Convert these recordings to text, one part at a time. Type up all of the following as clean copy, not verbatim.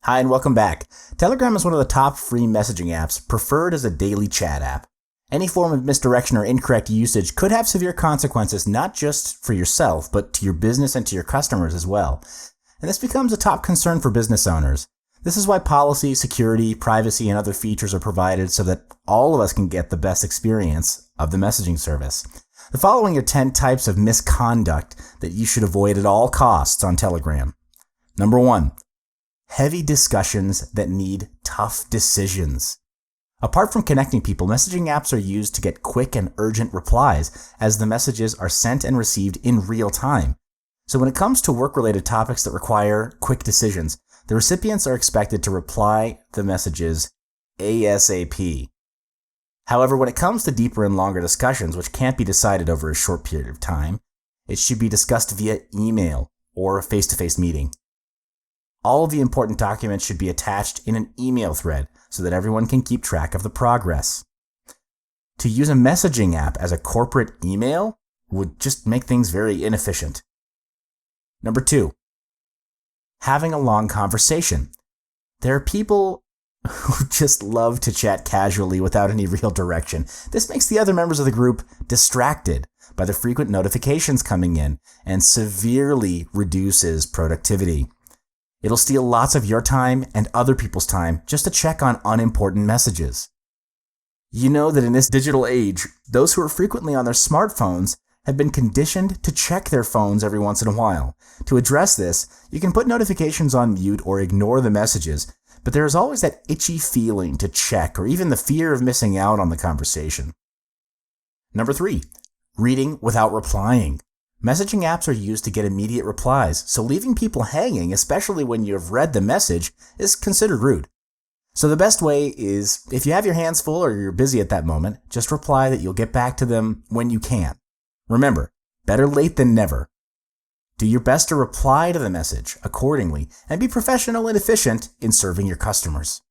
Hi and welcome back. Telegram is one of the top free messaging apps, preferred as a daily chat app. Any form of misdirection or incorrect usage could have severe consequences not just for yourself, but to your business and to your customers as well. And this becomes a top concern for business owners. This is why policy, security, privacy, and other features are provided so that all of us can get the best experience of the messaging service. The following are 10 types of misconduct that you should avoid at all costs on Telegram. Number 1. Heavy discussions that need tough decisions. Apart from connecting people, messaging apps are used to get quick and urgent replies as the messages are sent and received in real time. So when it comes to work-related topics that require quick decisions, the recipients are expected to reply the messages ASAP. However, when it comes to deeper and longer discussions, which can't be decided over a short period of time, it should be discussed via email or a face-to-face meeting. All of the important documents should be attached in an email thread so that everyone can keep track of the progress. To use a messaging app as a corporate email would just make things very inefficient. Number 2. Having a long conversation. There are people who just love to chat casually without any real direction. This makes the other members of the group distracted by the frequent notifications coming in and severely reduces productivity. It'll steal lots of your time and other people's time just to check on unimportant messages. You know that in this digital age, those who are frequently on their smartphones have been conditioned to check their phones every once in a while. To address this, you can put notifications on mute or ignore the messages, but there is always that itchy feeling to check or even the fear of missing out on the conversation. Number 3, reading without replying. Messaging apps are used to get immediate replies, so leaving people hanging, especially when you have read the message, is considered rude. So the best way is, if you have your hands full or you're busy at that moment, just reply that you'll get back to them when you can. Remember, better late than never. Do your best to reply to the message accordingly and be professional and efficient in serving your customers.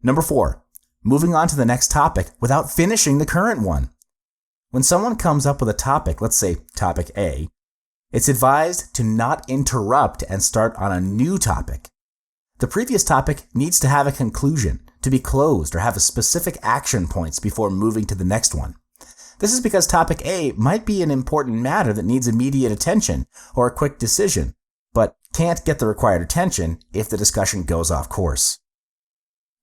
Number 4, moving on to the next topic without finishing the current one. When someone comes up with a topic, let's say topic A, it's advised to not interrupt and start on a new topic. The previous topic needs to have a conclusion, to be closed, or have a specific action points before moving to the next one. This is because topic A might be an important matter that needs immediate attention or a quick decision, but can't get the required attention if the discussion goes off course.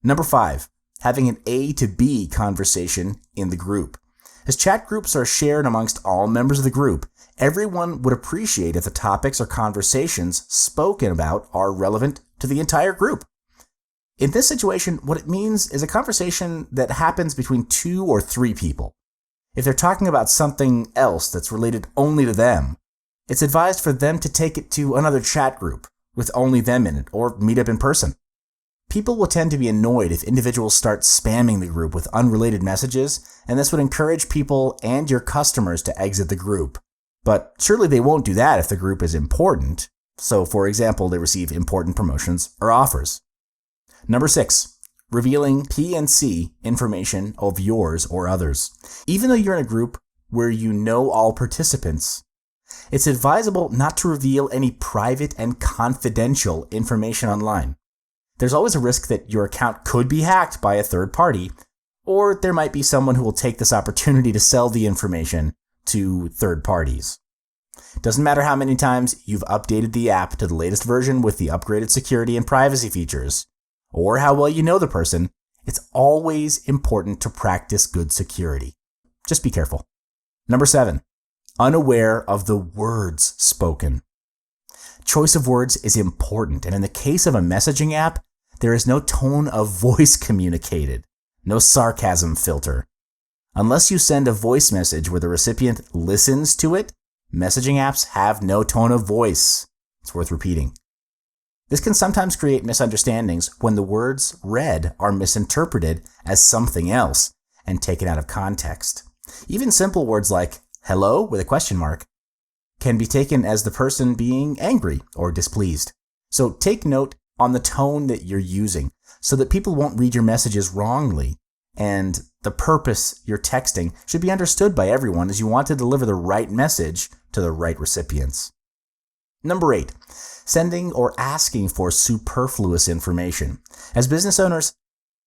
Number 5, having an A to B conversation in the group. As chat groups are shared amongst all members of the group, everyone would appreciate if the topics or conversations spoken about are relevant to the entire group. In this situation, what it means is a conversation that happens between 2 or 3 people. If they're talking about something else that's related only to them, it's advised for them to take it to another chat group with only them in it or meet up in person. People will tend to be annoyed if individuals start spamming the group with unrelated messages, and this would encourage people and your customers to exit the group. But surely they won't do that if the group is important. So, for example, they receive important promotions or offers. Number 6, revealing P&C information of yours or others. Even though you're in a group where you know all participants, it's advisable not to reveal any private and confidential information online. There's always a risk that your account could be hacked by a third party, or there might be someone who will take this opportunity to sell the information to third parties. Doesn't matter how many times you've updated the app to the latest version with the upgraded security and privacy features, or how well you know the person, it's always important to practice good security. Just be careful. Number 7, unaware of the words spoken. Choice of words is important, and in the case of a messaging app, there is no tone of voice communicated, no sarcasm filter. Unless you send a voice message where the recipient listens to it, messaging apps have no tone of voice. It's worth repeating. This can sometimes create misunderstandings when the words read are misinterpreted as something else and taken out of context. Even simple words like hello with a question mark can be taken as the person being angry or displeased. So take note on the tone that you're using so that people won't read your messages wrongly, and the purpose you're texting should be understood by everyone as you want to deliver the right message to the right recipients. Number 8, sending or asking for superfluous information. As business owners,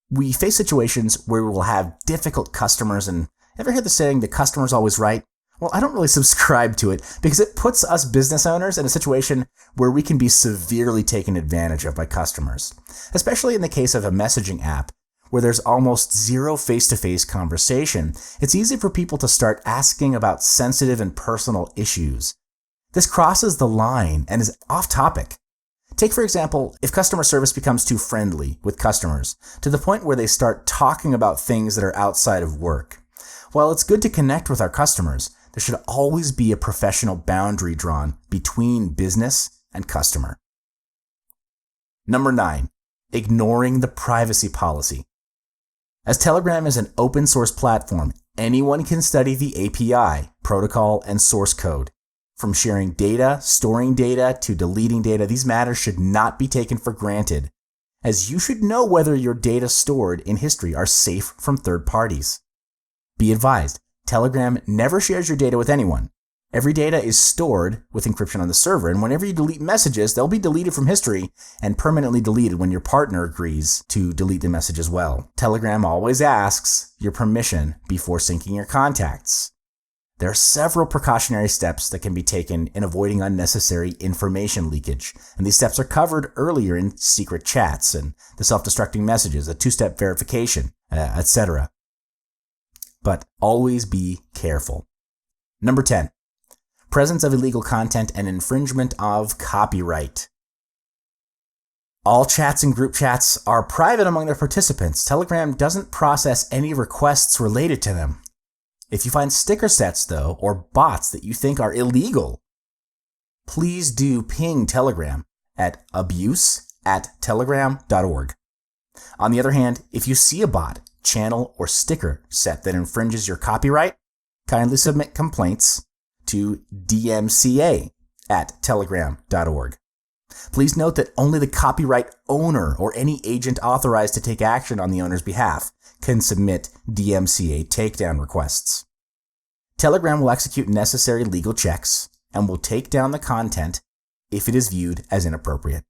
we face situations where we will have difficult customers, and ever hear the saying, the customer's always right? Well, I don't really subscribe to it because it puts us business owners in a situation where we can be severely taken advantage of by customers, especially in the case of a messaging app where there's almost zero face-to-face conversation. It's easy for people to start asking about sensitive and personal issues. This crosses the line and is off topic. Take, for example, if customer service becomes too friendly with customers to the point where they start talking about things that are outside of work. While it's good to connect with our customers, there should always be a professional boundary drawn between business and customer. Number 9, ignoring the privacy policy. As Telegram is an open source platform, anyone can study the API, protocol, and source code. From sharing data, storing data, to deleting data, these matters should not be taken for granted, as you should know whether your data stored in history are safe from third parties. Be advised, Telegram never shares your data with anyone. Every data is stored with encryption on the server, and whenever you delete messages, they'll be deleted from history and permanently deleted when your partner agrees to delete the message as well. Telegram always asks your permission before syncing your contacts. There are several precautionary steps that can be taken in avoiding unnecessary information leakage, and these steps are covered earlier in secret chats and the self-destructing messages, a two-step verification, etc. But always be careful. Number 10, presence of illegal content and infringement of copyright. All chats and group chats are private among their participants. Telegram doesn't process any requests related to them. If you find sticker sets, though, or bots that you think are illegal, please do ping Telegram at abuse@telegram.org. On the other hand, if you see a bot, channel, or sticker set that infringes your copyright, kindly submit complaints to dmca@telegram.org. Please note that only the copyright owner or any agent authorized to take action on the owner's behalf can submit DMCA takedown requests. Telegram will execute necessary legal checks and will take down the content if it is viewed as inappropriate.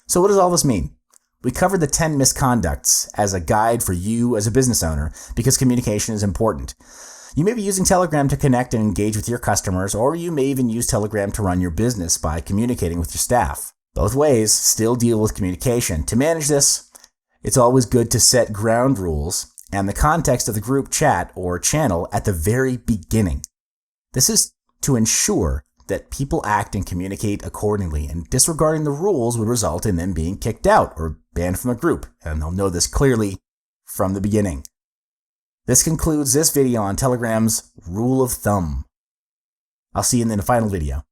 So what does all this mean? We covered the 10 misconducts as a guide for you as a business owner because communication is important. You may be using Telegram to connect and engage with your customers, or you may even use Telegram to run your business by communicating with your staff. Both ways still deal with communication. To manage this, it's always good to set ground rules and the context of the group chat or channel at the very beginning. This is to ensure that people act and communicate accordingly, and disregarding the rules would result in them being kicked out or banned from the group, and they'll know this clearly from the beginning. This concludes this video on Telegram's rule of thumb. I'll see you in the final video.